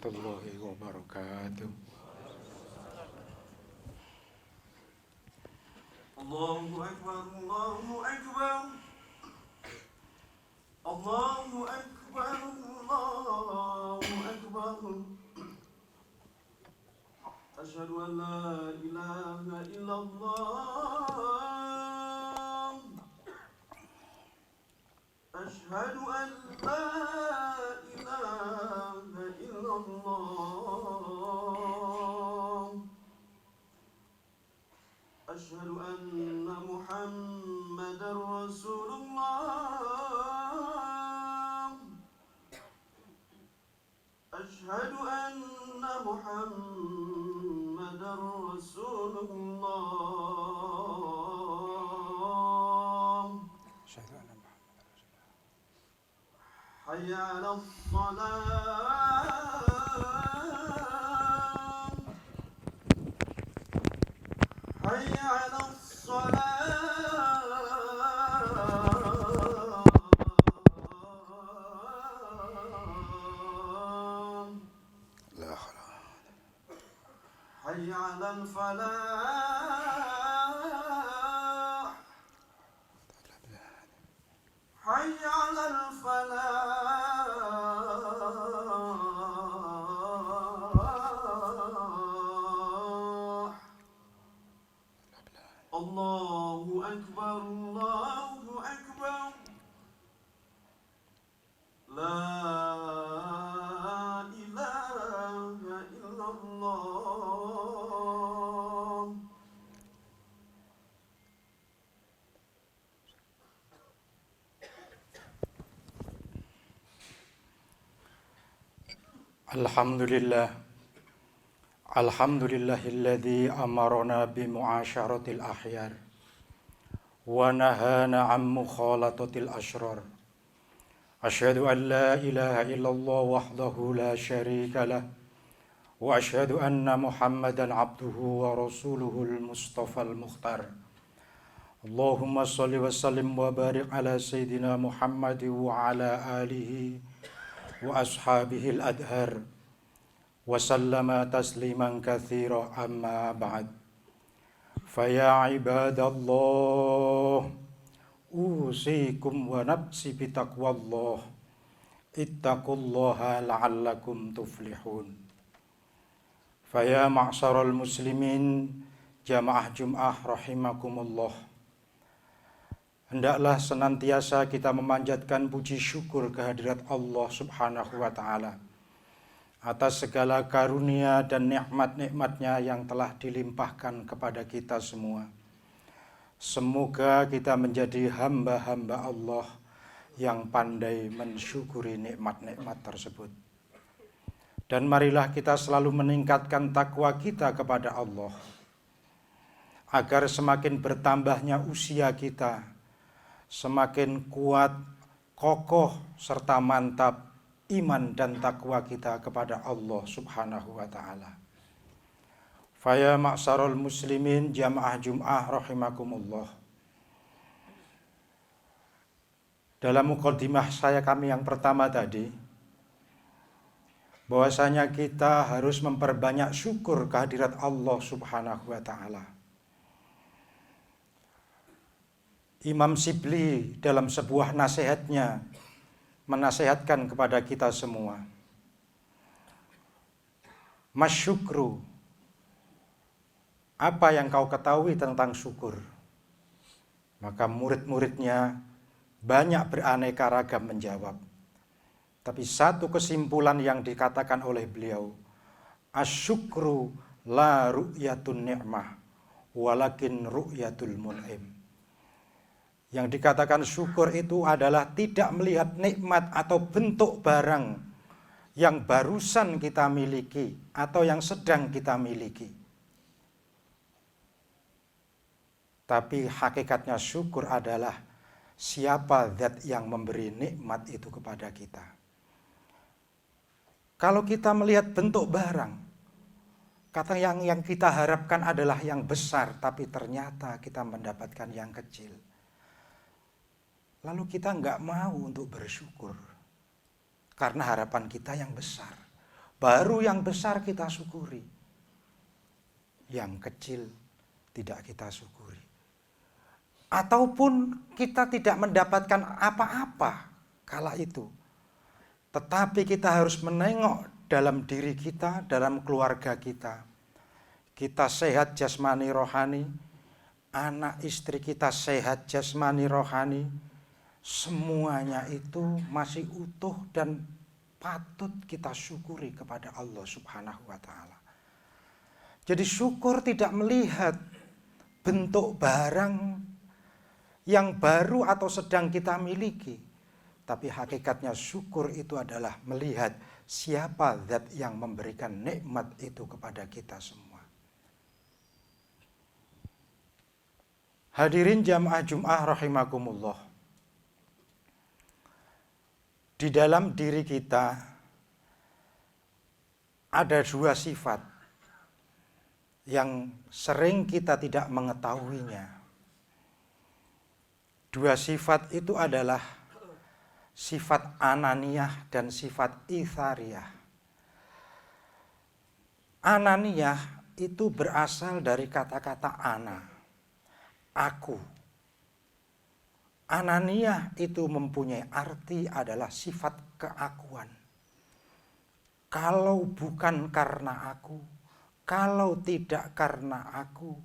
warahmatullahi wabarakatuh. Allahu Akbar, Allahu Akbar, Allahu Akbar, Allahu Akbar. Asyhadu an la ilaha illallah. Asyhadu an la ilaha illallah. Asyhadu anna Muhammadar Rasulullah. Asyhadu anna Muhammadar Rasulullah. Hayya 'alas shalah. Hayya 'alas shalah. Hayya 'alal falah. Hayya 'alal falah. Allahu Akbar, Allahu Akbar. La ilaha illallah. Alhamdulillah. Alhamdulillahilladzi amarona bimu'asyaratil akhyar wa nahana 'an mukhalatatil asyrar. Asyhadu an la ilaha illallah wahdahu la syarika lah wa asyhadu anna Muhammadan 'abduhu wa rasuluhul mustafal mukhtar. Allahumma shalli wa sallim wa barik ala sayyidina Muhammad wa ala alihi wa ashabihil adhar wa sallama tasliman katsira amma ba'd. Faya ibadallah, usikum wa nafsi bitaqwallah, ittaqullaha la'allakum tuflihun. Faya ma'syaral muslimin, jamaah Jum'ah rahimakumullah. Hendaklah senantiasa kita memanjatkan puji syukur kehadirat Allah Subhanahu wa ta'ala atas segala karunia dan nikmat-nikmatnya yang telah dilimpahkan kepada kita semua. Semoga kita menjadi hamba-hamba Allah yang pandai mensyukuri nikmat-nikmat tersebut. Dan marilah kita selalu meningkatkan takwa kita kepada Allah, agar semakin bertambahnya usia kita, semakin kuat, kokoh, serta mantap iman dan takwa kita kepada Allah Subhanahu wa ta'ala. Faya ma'syaral muslimin, jamaah Jum'ah rahimakumullah. Dalam muqaddimah kami yang pertama tadi, bahwasanya kita harus memperbanyak syukur kehadirat Allah Subhanahu wa ta'ala. Imam Shibli dalam sebuah nasihatnya menasihatkan kepada kita semua, masyukru, apa yang kau ketahui tentang syukur? Maka murid-muridnya banyak beraneka ragam menjawab. Tapi satu kesimpulan yang dikatakan oleh beliau, asyukru la ru'yatun ni'mah walakin ru'yatul mun'im. Yang dikatakan syukur itu adalah tidak melihat nikmat atau bentuk barang yang barusan kita miliki atau yang sedang kita miliki. Tapi hakikatnya syukur adalah siapa zat yang memberi nikmat itu kepada kita. Kalau kita melihat bentuk barang, kata yang kita harapkan adalah yang besar, tapi ternyata kita mendapatkan yang kecil. Lalu kita nggak mau untuk bersyukur karena harapan kita yang besar. Baru yang besar kita syukuri. Yang kecil tidak kita syukuri. Ataupun kita tidak mendapatkan apa-apa kala itu. Tetapi kita harus menengok dalam diri kita, dalam keluarga kita. Kita sehat jasmani rohani, anak istri kita sehat jasmani rohani, semuanya itu masih utuh dan patut kita syukuri kepada Allah Subhanahu wa Ta'ala. Jadi syukur tidak melihat bentuk barang yang baru atau sedang kita miliki, tapi hakikatnya syukur itu adalah melihat siapa zat yang memberikan nikmat itu kepada kita semua. Hadirin jamaah Jum'ah rahimakumullah. Di dalam diri kita ada dua sifat yang sering kita tidak mengetahuinya. Dua sifat itu adalah sifat ananiyah dan sifat itsariyah. Ananiyah itu berasal dari kata-kata ana, aku. Ananiyah itu mempunyai arti adalah sifat keakuan. Kalau bukan karena aku, kalau tidak karena aku,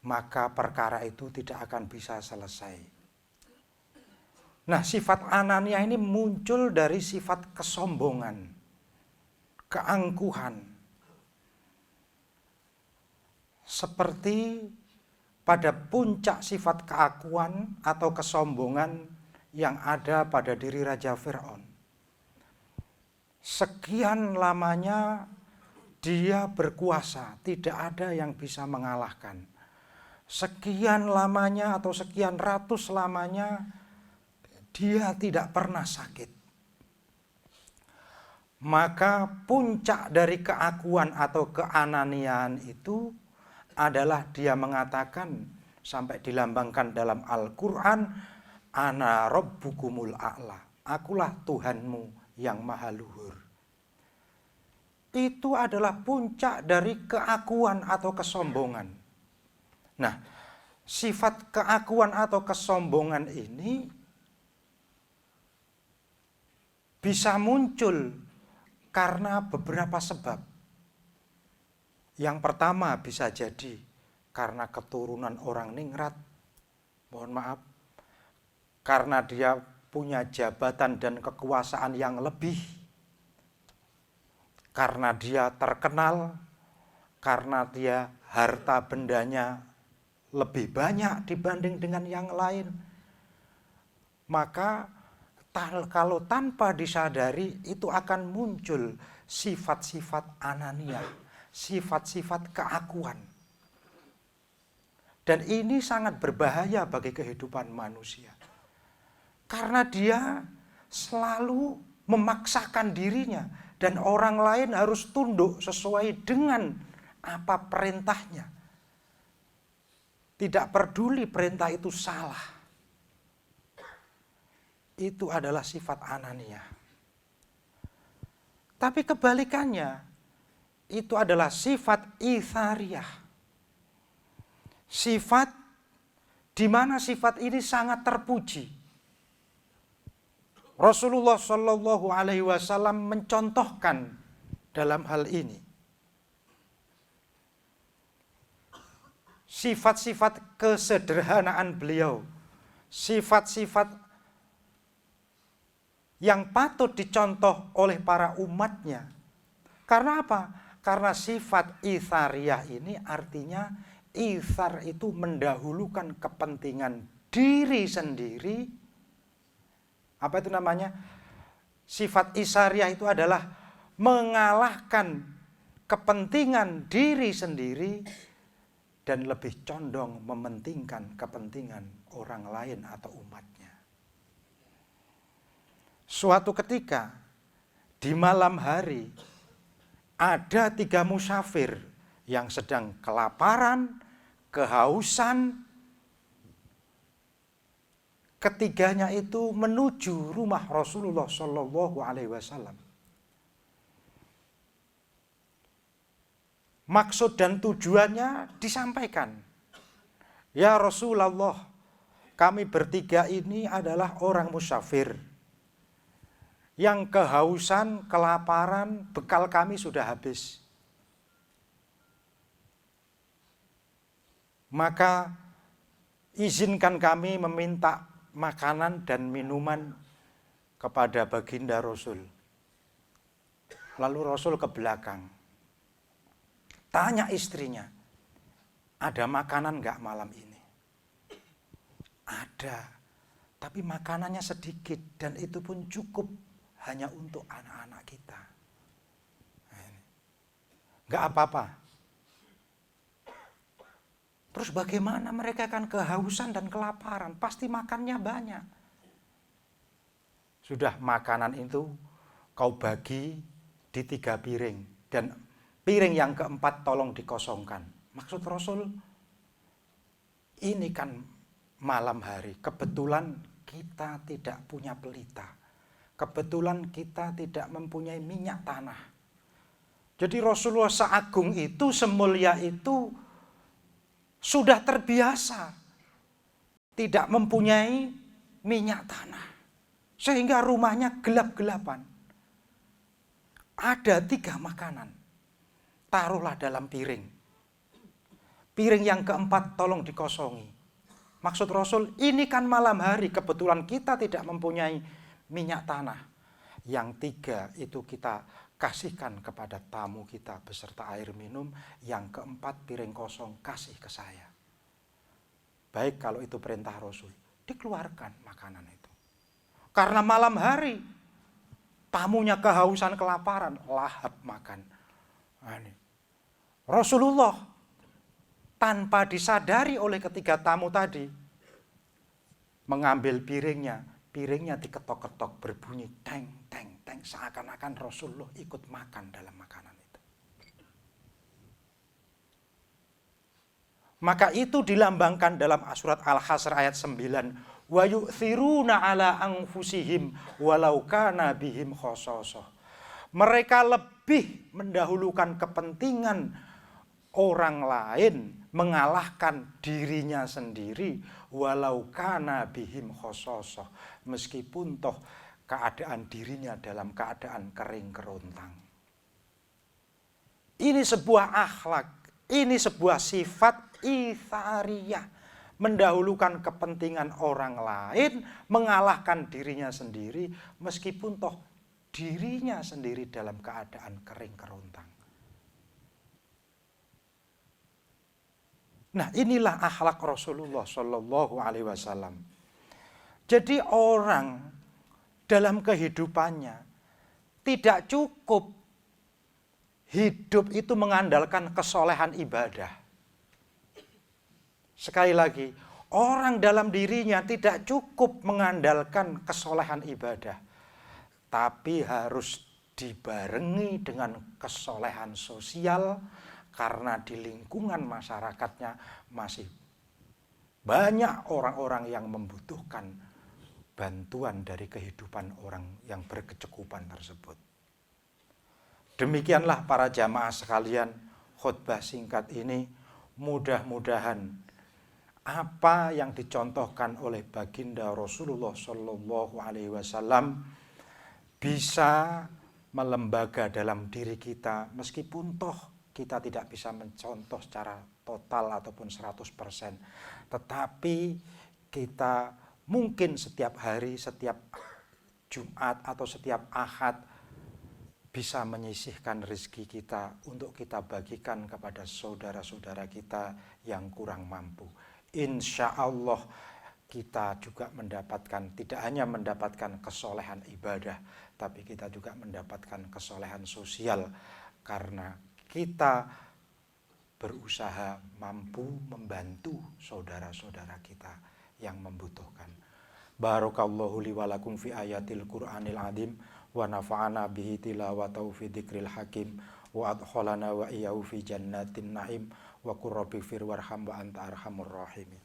maka perkara itu tidak akan bisa selesai. Nah, sifat ananiyah ini muncul dari sifat kesombongan, keangkuhan. Seperti pada puncak sifat keakuan atau kesombongan yang ada pada diri Raja Fir'aun. Sekian lamanya dia berkuasa, tidak ada yang bisa mengalahkan. Sekian lamanya atau sekian ratus lamanya dia tidak pernah sakit. Maka puncak dari keakuan atau keananian itu adalah dia mengatakan sampai dilambangkan dalam Al-Quran, ana rabbukumul a'la, akulah Tuhanmu yang maha luhur. Itu adalah puncak dari keakuan atau kesombongan. Nah, sifat keakuan atau kesombongan ini bisa muncul karena beberapa sebab. Yang pertama bisa jadi karena keturunan orang ningrat, mohon maaf, karena dia punya jabatan dan kekuasaan yang lebih, karena dia terkenal, karena dia harta bendanya lebih banyak dibanding dengan yang lain. Maka kalau tanpa disadari itu akan muncul sifat-sifat ananiyah, sifat-sifat keakuan. Dan ini sangat berbahaya bagi kehidupan manusia. Karena dia selalu memaksakan dirinya dan orang lain harus tunduk sesuai dengan apa perintahnya. Tidak peduli perintah itu salah. Itu adalah sifat ananiyah. Tapi kebalikannya, itu adalah sifat itsariyah. Sifat di mana sifat ini sangat terpuji. Rasulullah Shallallahu Alaihi Wasallam mencontohkan dalam hal ini. Sifat-sifat kesederhanaan beliau, sifat-sifat yang patut dicontoh oleh para umatnya. Karena apa? Karena sifat itsariyah ini artinya itsar itu mendahulukan kepentingan diri sendiri. Apa itu namanya? Sifat itsariyah itu adalah mengalahkan kepentingan diri sendiri dan lebih condong mementingkan kepentingan orang lain atau umatnya. Suatu ketika di malam hari ada 3 musafir yang sedang kelaparan, kehausan, ketiganya itu menuju rumah Rasulullah Shallallahu Alaihi Wasallam. Maksud dan tujuannya disampaikan. Ya Rasulullah, kami bertiga ini adalah orang musafir yang kehausan, kelaparan, bekal kami sudah habis. Maka izinkan kami meminta makanan dan minuman kepada baginda Rasul. Lalu Rasul ke belakang. Tanya istrinya, ada makanan enggak malam ini? Ada, tapi makanannya sedikit dan itu pun cukup hanya untuk anak-anak kita. Enggak apa-apa. Terus bagaimana mereka akan kehausan dan kelaparan? Pasti makannya banyak. Sudah makanan itu kau bagi di 3 piring dan piring yang keempat tolong dikosongkan. Maksud Rasul, ini kan malam hari. Kebetulan kita tidak punya pelita. Kebetulan kita tidak mempunyai minyak tanah. Jadi Rasulullah seagung itu, semulia itu, sudah terbiasa tidak mempunyai minyak tanah. Sehingga rumahnya gelap-gelapan. Ada 3 makanan. Taruhlah dalam piring. Piring yang keempat tolong dikosongi. Maksud Rasul, ini kan malam hari, kebetulan kita tidak mempunyai minyak tanah. Yang 3 itu kita kasihkan kepada tamu kita beserta air minum. Yang keempat piring kosong kasih ke saya. Baik kalau itu perintah Rasul, dikeluarkan makanan itu. Karena malam hari, tamunya kehausan kelaparan, lahap makan. Rasulullah tanpa disadari oleh ketiga tamu tadi mengambil piringnya diketok-ketok berbunyi teng teng teng, seakan-akan Rasulullah ikut makan dalam makanan itu. Maka itu dilambangkan dalam surat Al-Hasr ayat 9, wa yu'thiruna ala anfusihim walau kana bihim khasasah. Mereka lebih mendahulukan kepentingan orang lain, mengalahkan dirinya sendiri, walau kana bihim khasasah, meskipun toh keadaan dirinya dalam keadaan kering kerontang. Ini sebuah akhlak, ini sebuah sifat ithariyah, mendahulukan kepentingan orang lain, mengalahkan dirinya sendiri, meskipun toh dirinya sendiri dalam keadaan kering kerontang. Nah, inilah akhlak Rasulullah Shallallahu Alaihi Wasallam. Jadi orang dalam kehidupannya tidak cukup hidup itu mengandalkan kesolehan ibadah. Sekali lagi, orang dalam dirinya tidak cukup mengandalkan kesolehan ibadah, tapi harus dibarengi dengan kesolehan sosial, karena di lingkungan masyarakatnya masih banyak orang-orang yang membutuhkan bantuan dari kehidupan orang yang berkecukupan tersebut. Demikianlah para jamaah sekalian, khutbah singkat ini mudah-mudahan apa yang dicontohkan oleh baginda Rasulullah Shallallahu Alaihi Wasallam bisa melembaga dalam diri kita, meskipun toh kita tidak bisa mencontoh secara total ataupun 100%. Tetapi kita mungkin setiap hari, setiap Jumat atau setiap Ahad bisa menyisihkan rezeki kita untuk kita bagikan kepada saudara-saudara kita yang kurang mampu. Insya Allah kita juga mendapatkan, tidak hanya mendapatkan kesolehan ibadah, tapi kita juga mendapatkan kesolehan sosial, karena kita berusaha mampu membantu saudara-saudara kita yang membutuhkan. Barakallahu li wa lakum fi ayatil Qur'anil azim wa nafa'ana bihi tilawatahu fi dzikril hakim wa adkhalana wa iyyahu fi jannatin na'im wa qur rabbi fir warham wa anta arhamur rahimin.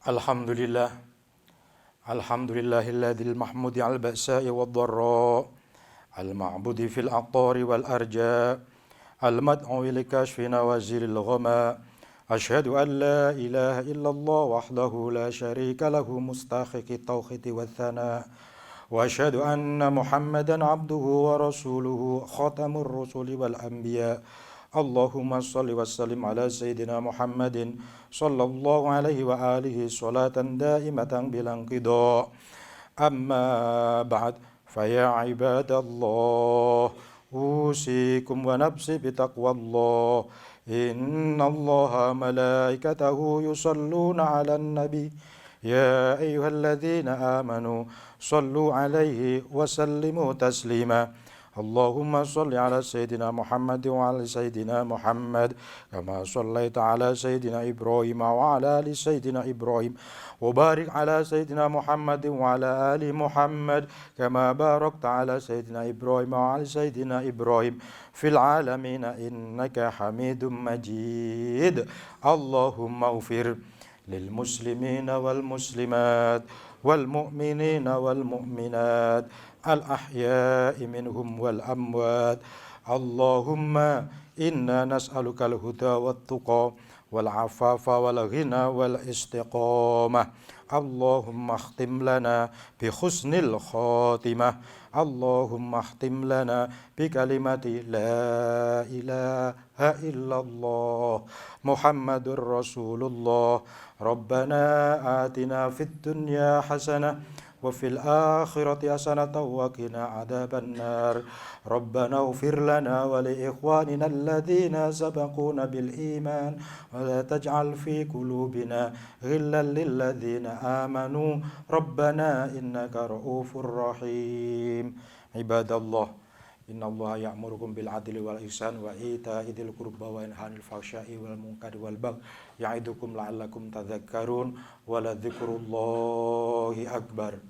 Alhamdulillah. Alhamdulillahilladzi al-mahmudi al-ba'sa'i wad-dharra al-ma'budi fil aqtari wal arja al-mad'u li kashfi nawazilil ghama. Asyhadu an la ilaha illallah wahdahu la syarika lahu mustahiqit tauhidi wath thana. Wa asyhadu anna Muhammadan abduhu wa rasuluhu khatamur rusuli wal anbiya. Allahumma salli wa sallim ala Sayyidina Muhammadin sallallahu alaihi wa alihi salatan daimatan bilang qida. Amma ba'd, faya ibadallah, usikum wa nafsi bitaqwallah. Inna allaha malaikatahu yusalluna ala nabi. Ya ayyuhalladzina amanu sallu alaihi wa sallimu taslima. Allahumma salli ala Sayyidina Muhammad wa ala Sayyidina Muhammad kama sallaita ala Sayyidina Ibrahim wa ala ali Sayyidina Ibrahim wa barik ala Sayyidina Muhammad wa ala ali Muhammad kama barakta ala Sayyidina Ibrahim wa ala Sayyidina Ibrahim fil alamin innaka Hamidum Majid. Allahumma ufir lil muslimina wal muslimat wal mu'minina wal mu'minat al-ahya'i minhum wal amwat. Allahumma inna nas'aluka al-huda wat tuqa wal afafa wal ghina wal istiqamah. Allahumma khtim lana bi husnil khatimah. Allahumma khtim lana bi kalimati la ilaha illallah Muhammadur Rasulullah. Rabbana atina fid dunya hasanah wa fil akhirati hasanatan wa qina adzaban nar. Rabbana ighfir lana wa li ikhwanina alladhina sabaquna bil iman wa la taj'al fi qulubina ghillan lil ladzina amanu rabbana innaka ra'ufur rahim. Ibadallah, innallaha ya'murukum bil adli wal ihsan wa ita'i dzil qurba wa yanha 'anil fahsya'i wal munkari wal baghi ya'idukum la'allakum tadhakkarun wa la dzikrullahi akbar.